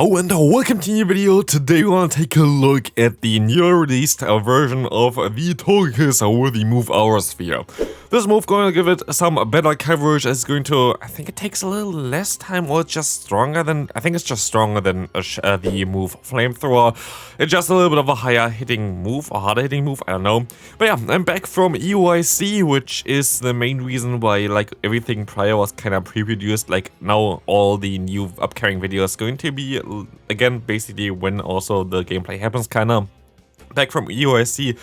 Hello and welcome to a new video. Today we want to take a look at the newly released version of the Togekiss with the move Aura Sphere. This move going to give it some better coverage. It's going to, I think it takes a little less time, or it's just stronger than, I think it's just stronger than the move Flamethrower. It's just a little bit of a higher hitting move, or harder hitting move, I don't know. But yeah, I'm back from Euic, which is the main reason why like everything prior was kind of pre-produced. Like now all the new upcoming videos going to be again basically when also the gameplay happens, kinda. Back from Euic,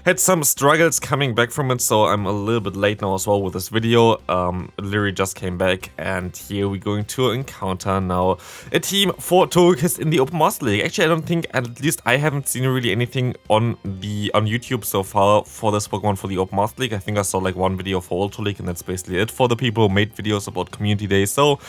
had some struggles coming back from it, so I'm a little bit late now as well with this video. Literally just came back, and here we're going to encounter now a team for Togekiss in the Open Master League. Actually, I don't think, at least I haven't seen really anything on YouTube so far for this Pokemon for the Open Master League. I think I saw like one video for Ultra League, and that's basically it for the people who made videos about Community Day. So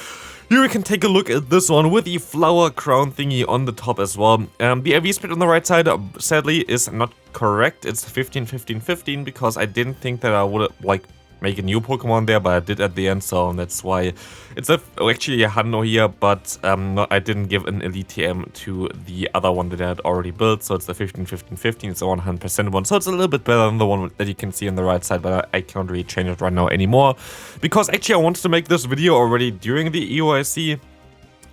here we can take a look at this one with the flower crown thingy on the top as well. The IV split on the right side, sadly, is not correct. It's 15-15-15 because I didn't think that I would like make a new Pokemon there, but I did at the end, so that's why it's actually a Hundo here, but I didn't give an Elite TM to the other one that I had already built, so it's the 15-15-15, it's a 100% one, so it's a little bit better than the one that you can see on the right side, but I can't really change it right now anymore, because actually I wanted to make this video already during the EOIC,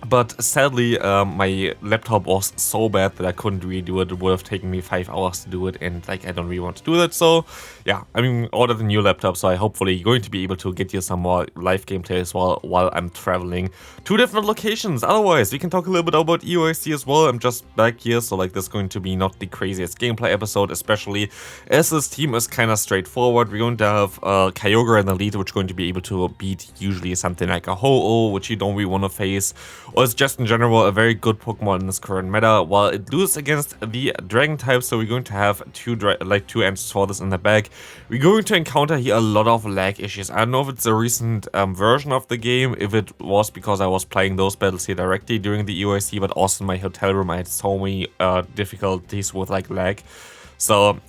but sadly my laptop was so bad that I couldn't really do it. It would have taken me 5 hours to do it, and like I don't really want to do that. So yeah, I mean, ordered a new laptop, so I hopefully going to be able to get you some more live gameplay as well while I'm traveling to different locations. Otherwise, we can talk a little bit about EOIC as well. I'm just back here, so like this is going to be not the craziest gameplay episode, especially as this team is kind of straightforward. We're going to have Kyogre and Elite, which are going to be able to beat usually something like a Ho-Oh, which you don't really want to face, or it's just in general a very good Pokemon in this current meta, while it loses against the Dragon type, so we're going to have two answers for this in the back. We're going to encounter here a lot of lag issues. I don't know if it's a recent version of the game, if it was because I was playing those battles here directly during the EOIC, but also in my hotel room I had so many difficulties with like lag. So,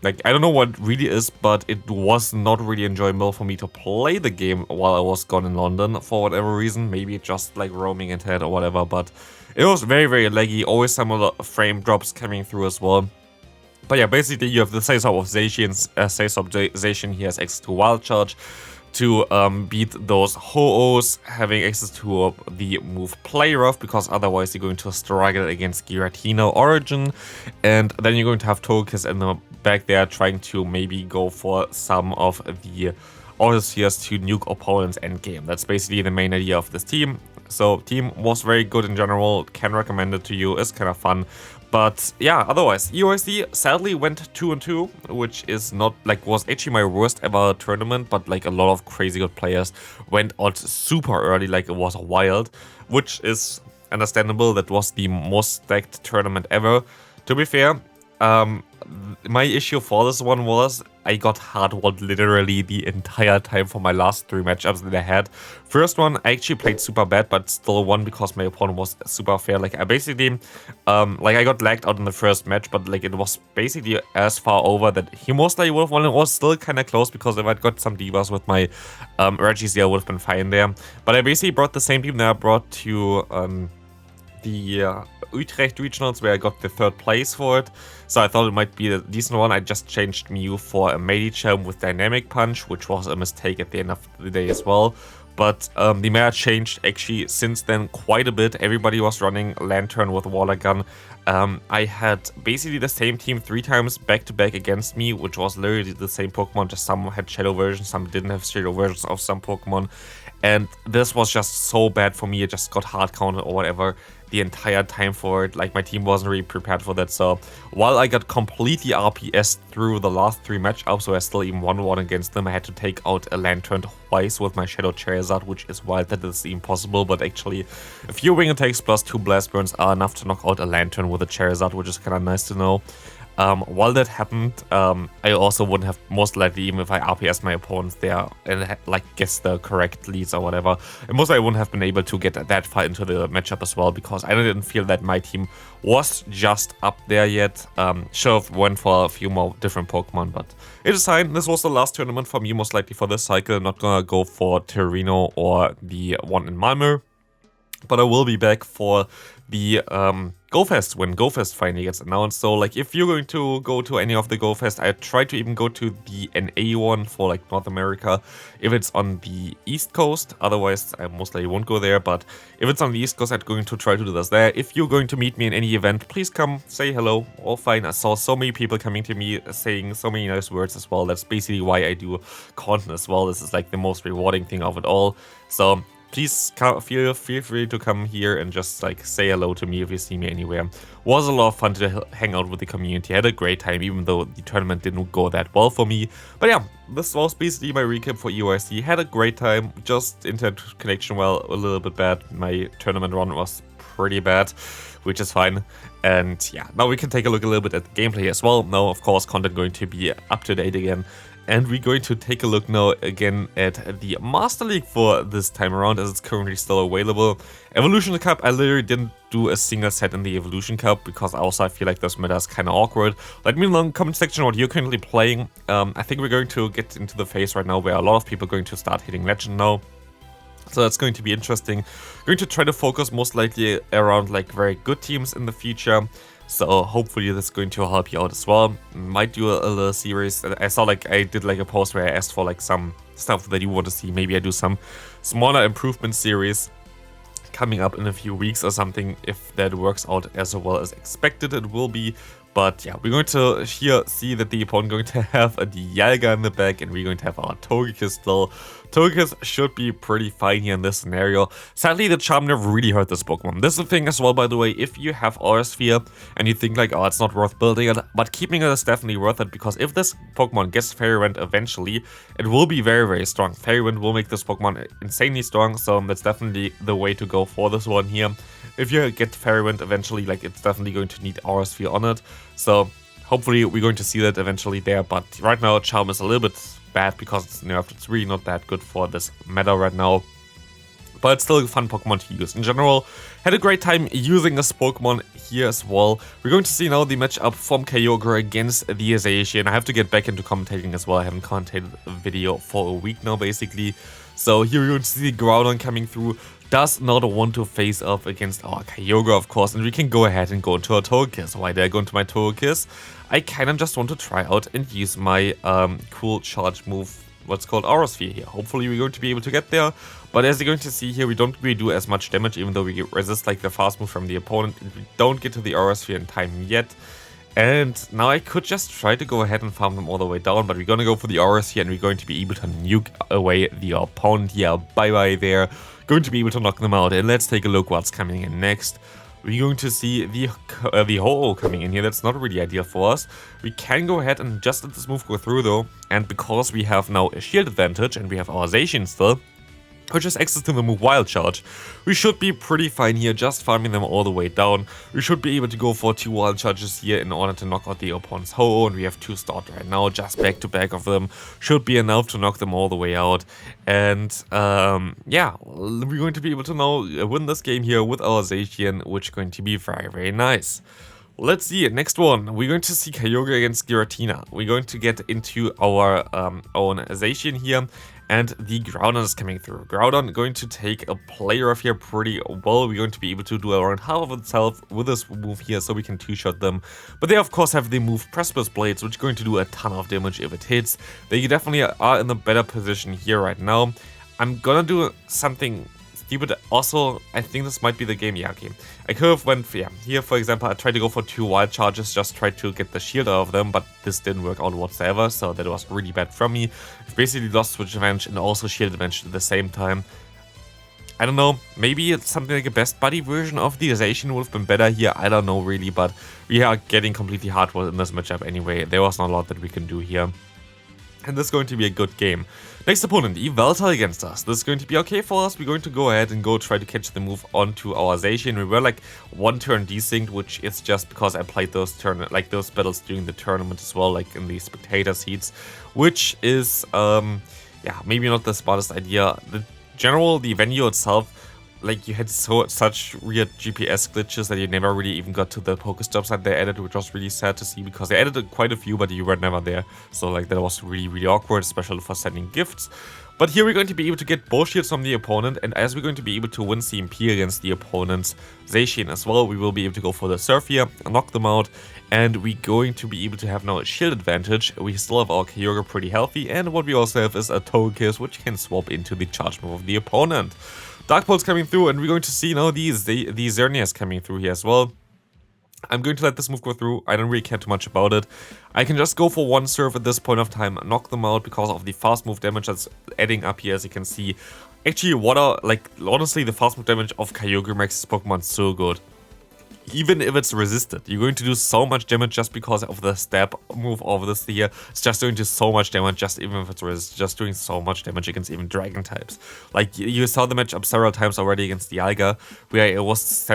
like, I don't know what really is, but it was not really enjoyable for me to play the game while I was gone in London for whatever reason. Maybe just like roaming internet or whatever, but it was very, very laggy. Always some frame drops coming through as well. But yeah, basically you have the Say-Optimization here has access to Wild Charge to beat those Ho-Ohs, having access to the move Play Rough, because otherwise you're going to struggle against Giratina Origin, and then you're going to have Togekiss in the back there trying to maybe go for some of the Autospheres to nuke opponents endgame. That's basically the main idea of this team. So team was very good in general, can recommend it to you, it's kind of fun. But yeah, otherwise, EOIC sadly went 2-2, which is not like, was actually my worst ever tournament, but like a lot of crazy good players went out super early, like it was wild, which is understandable. That was the most stacked tournament ever. To be fair, my issue for this one was I got hard-walled literally the entire time for my last 3 matchups that I had. First one, I actually played super bad, but still won because my opponent was super fair. Like I basically, like I got lagged out in the first match, but like it was basically as far over that he most likely would have won. It was still kind of close because if I'd got some divas with my Regis, I would have been fine there. But I basically brought the same team that I brought to the Utrecht regionals, where I got the 3rd place for it, so I thought it might be a decent one. I just changed Mew for a Medicham with Dynamic Punch, which was a mistake at the end of the day as well. But the meta changed actually since then quite a bit. Everybody was running Lantern with Water Gun. I had basically the same team 3 times back to back against me, which was literally the same Pokemon, just some had Shadow versions, some didn't have Shadow versions of some Pokemon. And this was just so bad for me, it just got hard counted or whatever the entire time for it. Like my team wasn't really prepared for that, so while I got completely RPS through the last 3 matchups, so I still even won one against them, I had to take out a Lantern twice with my Shadow Charizard, which is wild that it's impossible, but actually a few wing attacks plus 2 blast burns are enough to knock out a Lantern with a Charizard, which is kind of nice to know. While that happened, I also wouldn't have, most likely, even if I RPS my opponents there and like guess the correct leads or whatever, and most likely I wouldn't have been able to get that far into the matchup as well, because I didn't feel that my team was just up there yet. Should have went for a few more different Pokemon, but it is fine. This was the last tournament for me, most likely for this cycle. I'm not gonna go for Torino or the one in Malmö. But I will be back for the GoFest when GoFest finally gets announced. So like if you're going to go to any of the GoFest, I try to even go to the NA one for like North America if it's on the East Coast. Otherwise I most likely won't go there, but if it's on the East Coast, I'm going to try to do this there. If you're going to meet me in any event, please come say hello. All fine. I saw so many people coming to me saying so many nice words as well. That's basically why I do content as well. This is like the most rewarding thing of it all. So please feel free to come here and just like say hello to me if you see me anywhere. Was a lot of fun to hang out with the community. Had a great time, even though the tournament didn't go that well for me. But yeah, this was basically my recap for EYC. Had a great time, just internet connection well a little bit bad. My tournament run was pretty bad, which is fine. And yeah, now we can take a look a little bit at the gameplay as well. Now, of course, content going to be up to date again. And we're going to take a look now again at the Master League for this time around, as it's currently still available. Evolution Cup, I literally didn't do a single set in the Evolution Cup, because also I feel like this meta is kind of awkward. Let me know in the comment section what you're currently playing. I think we're going to get into the phase right now where a lot of people are going to start hitting Legend now. So that's going to be interesting. Going to try to focus most likely around like very good teams in the future. So hopefully this is going to help you out as well. Might do a little series. I saw like I did like a post where I asked for like some stuff that you want to see. Maybe I do some smaller improvement series coming up in a few weeks or something. If that works out as well as expected, it will be. But yeah, we're going to here see that the opponent going to have a Dialga in the back, and we're going to have our Togekiss still. Togekiss should be pretty fine here in this scenario. Sadly, the Charm never really hurt this Pokemon. This is the thing as well, by the way, if you have Aura Sphere and you think like, oh, it's not worth building it, but keeping it is definitely worth it, because if this Pokemon gets Fairy Wind eventually, it will be very, very strong. Fairy Wind will make this Pokemon insanely strong, so that's definitely the way to go for this one here. If you get Fairy Wind eventually, like, it's definitely going to need Aura Sphere on it. So hopefully we're going to see that eventually there. But right now Charm is a little bit bad because it's nerfed. It's really not that good for this meta right now. But it's still a fun Pokemon to use. In general, had a great time using this Pokemon here as well. We're going to see now the matchup from Kyogre against the Zacian. I have to get back into commentating as well. I haven't commentated a video for a week now, basically. So here we're going to see Groudon coming through. Does not want to face off against our Kyogre, of course, and we can go ahead and go into our Togekiss. Why did I go into my Togekiss? I kind of just want to try out and use my cool charge move, what's called Aura Sphere here. Hopefully we're going to be able to get there, but as you're going to see here, we don't really do as much damage, even though we resist like the fast move from the opponent, and we don't get to the Aura Sphere in time yet. And now I could just try to go ahead and farm them all the way down, but we're going to go for the Aura Sphere, and we're going to be able to nuke away the opponent here. Bye-bye there. Going to be able to knock them out, and let's take a look what's coming in next. We're going to see the Ho-Oh coming in here. That's not really ideal for us. We can go ahead and just let this move go through though, and because we have now a shield advantage and we have our Zacian still, which has access to the move Wild Charge, we should be pretty fine here, just farming them all the way down. We should be able to go for 2 Wild Charges here in order to knock out the opponent's Ho-Oh, and we have 2 stored right now, just back to back of them. Should be enough to knock them all the way out. And yeah, we're going to be able to now win this game here with our Zacian, which is going to be very, very nice. Let's see, next one, we're going to see Kyogre against Giratina. We're going to get into our own Zacian here, and the Groudon is coming through. Groudon going to take a player off here pretty well. We're going to be able to do around half of itself with this move here, so we can 2-shot them. But they of course have the move Precipice Blades, which is going to do a ton of damage if it hits. They definitely are in a better position here right now. I'm gonna do something stupid. Also, I think this might be the game. Yeah, okay. I could have went, yeah, here for example, I tried to go for 2 Wild Charges, just tried to get the shield out of them, but this didn't work out whatsoever, so that was really bad from me. I've basically lost Switch Advantage and also shield advantage at the same time. I don't know, maybe it's something like a Best Buddy version of the Zacian would have been better here, I don't know really, but we are getting completely hardwood in this matchup anyway. There was not a lot that we can do here. And this is going to be a good game. Next opponent, Yveltal against us. This is going to be okay for us. We're going to go ahead and go try to catch the move onto our Zacian. We were like 1 turn desynced, which is just because I played those those battles during the tournament as well, like in the spectator seats, which is yeah, maybe not the smartest idea. The venue itself, like, you had such weird GPS glitches that you never really even got to the Pokestops that they added, which was really sad to see, because they added quite a few, but you were never there. So like that was really, really awkward, especially for sending gifts. But here we're going to be able to get both shields from the opponent, and as we're going to be able to win CMP against the opponent's Zacian as well, we will be able to go for the Surf here, knock them out, and we're going to be able to have now a shield advantage. We still have our Kyogre pretty healthy, and what we also have is a Togekiss, which can swap into the charge move of the opponent. Dark Pulse coming through, and we're going to see now the Xerneas coming through here as well. I'm going to let this move go through. I don't really care too much about it. I can just go for one Surf at this point of time, knock them out because of the fast move damage that's adding up here, as you can see. Actually, honestly, the fast move damage of Kyogre makes this Pokemon so good. Even if it's resisted, you're going to do so much damage just because of the stab move of this here. It's just doing just so much damage, just even if it's resisted, just doing so much damage against even dragon types. Like, you saw the matchup several times already against Dialga, where it was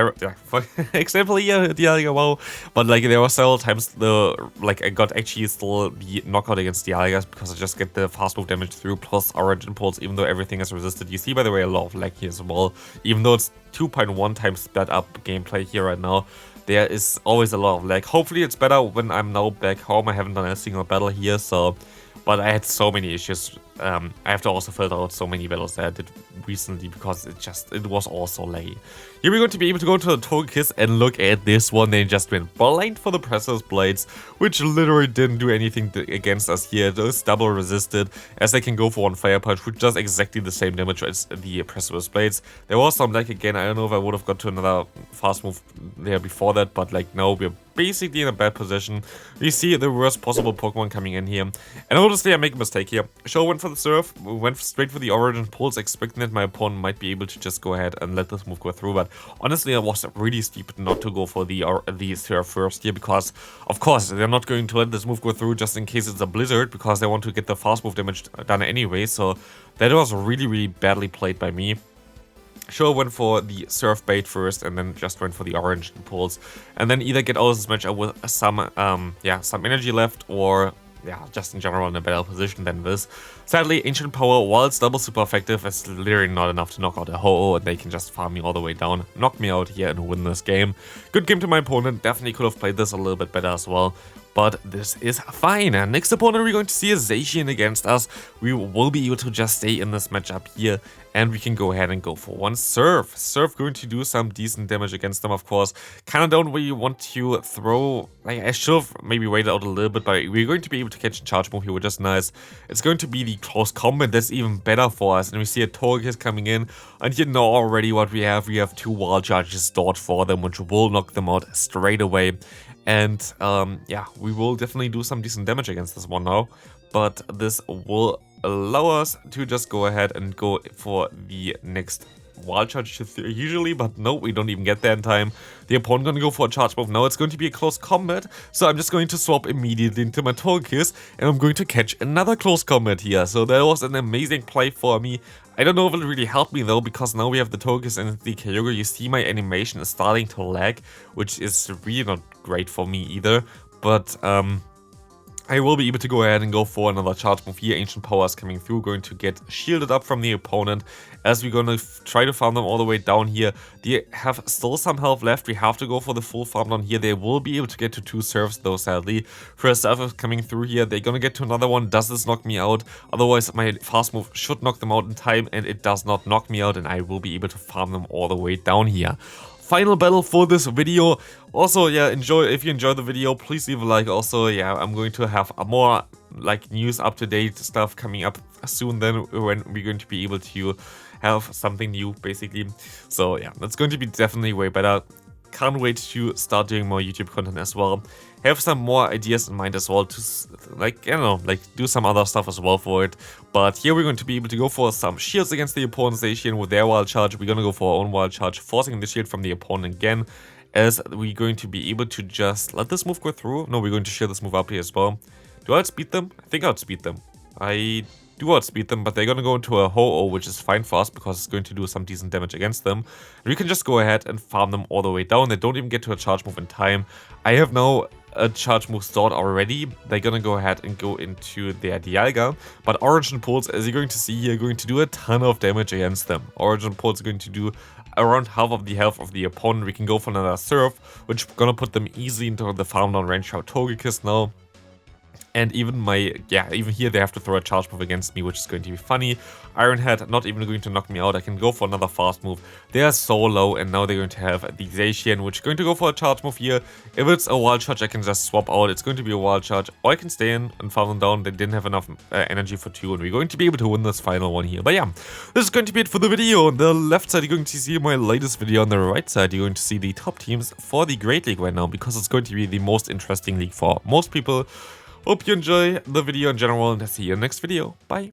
for example here, Dialga, wow. But like, there were several times I got actually still the knockout against Dialga because I just get the fast move damage through plus Origin Pulse, even though everything is resisted. You see, by the way, a lot of lag here as well, even though it's 2.1 times sped up gameplay here right now. There is always a lot of lag. Hopefully it's better when I'm now back home. I haven't done a single battle here, so... But I had so many issues. I have to also filter out so many battles that I did recently because it was all so laggy. Here we're going to be able to go to the Togekiss and look at this one. They just went blind for the Precious Blades, which literally didn't do anything against us here. Those double resisted, as they can go for one Fire Punch, which does exactly the same damage as the Precious Blades. There was some lag again. I don't know if I would have got to another fast move there before that, but like, no, we're basically in a bad position. We see the worst possible Pokemon coming in here. And honestly, I make a mistake here. Sure, went for the Surf, went straight for the Origin Pulse, expecting that my opponent might be able to just go ahead and let this move go through. But honestly, I was really stupid not to go for the Surf first here, because of course they're not going to let this move go through just in case it's a Blizzard, because they want to get the fast move damage done anyway. So that was really, really badly played by me. Sure, went for the Surf bait first and then just went for the Orange Pulse, and then either get out of this matchup with some energy left, or just in general in a better position than this. Sadly, Ancient Power, while it's double super effective, is literally not enough to knock out a Ho-Oh, and they can just farm me all the way down, knock me out here and win this game. Good game to my opponent, definitely could have played this a little bit better as well. But this is fine. And next opponent we're going to see is Zacian against us. We will be able to just stay in this matchup here, and we can go ahead and go for one Surf. Surf going to do some decent damage against them, of course. Kind of don't really want to throw... Like, I should have maybe waited out a little bit, but we're going to be able to catch a charge move here, which is nice. It's going to be the close combat that's even better for us. And we see a Togekiss coming in, and you know already what we have. We have two Wild Charges stored for them, which will knock them out straight away. And yeah, we will definitely do some decent damage against this one now, but this will allow us to just go ahead and go for the next Wild Charge usually, but no, we don't even get there in time. The opponent gonna go for a charge move. Now it's going to be a close combat, so I'm just going to swap immediately into my Togekiss, and I'm going to catch another close combat here. So that was an amazing play for me. I don't know if it really helped me though, because now we have the Togekiss and the Kyogre. You see my animation is starting to lag, which is really not great for me either. But I will be able to go ahead and go for another charge move here. Ancient Power is coming through, going to get shielded up from the opponent as we're going to try to farm them all the way down here. They have still some health left. We have to go for the full farm down here. They will be able to get to two Surfs though, sadly. First Surf is coming through here. They're going to get to another one. Does this knock me out? Otherwise, my fast move should knock them out in time, and it does not knock me out, and I will be able to farm them all the way down here. Final battle for this video. Also, yeah, if you enjoyed the video, please leave a like. Also, yeah, I'm going to have more like news, up-to-date stuff coming up soon, then when we're going to be able to have something new, basically. So yeah, that's going to be definitely way better. Can't wait to start doing more YouTube content as well. Have some more ideas in mind as well to, like, I don't know, like, do some other stuff as well for it. But here we're going to be able to go for some shields against the opponent's Zacian with their Wild Charge. We're going to go for our own Wild Charge, forcing the shield from the opponent again, as we're going to be able to just let this move go through. No, we're going to shield this move up here as well. Do I outspeed them? I think I outspeed them. I do outspeed them, but they're going to go into a Ho-Oh, which is fine for us because it's going to do some decent damage against them. And we can just go ahead and farm them all the way down. They don't even get to a charge move in time. I have now a charge move stored already. They're going to go ahead and go into their Dialga. But Origin Pulse, as you're going to see here, going to do a ton of damage against them. Origin Pulse is going to do around half of the health of the opponent. We can go for another Surf, which is going to put them easily into the farm down range. Our Togekiss now. And even even here they have to throw a charge move against me, which is going to be funny. Iron Head not even going to knock me out. I can go for another fast move. They are so low, and now they're going to have the Zacian, which is going to go for a charge move here. If it's a wild charge, I can just swap out. It's going to be a wild charge, or I can stay in and farm them down. They didn't have enough energy for 2, and we're going to be able to win this final one here. But yeah, this is going to be it for the video. On the left side, you're going to see my latest video. On the right side, you're going to see the top teams for the Great League right now, because it's going to be the most interesting league for most people. Hope you enjoy the video in general, and I'll see you in the next video. Bye.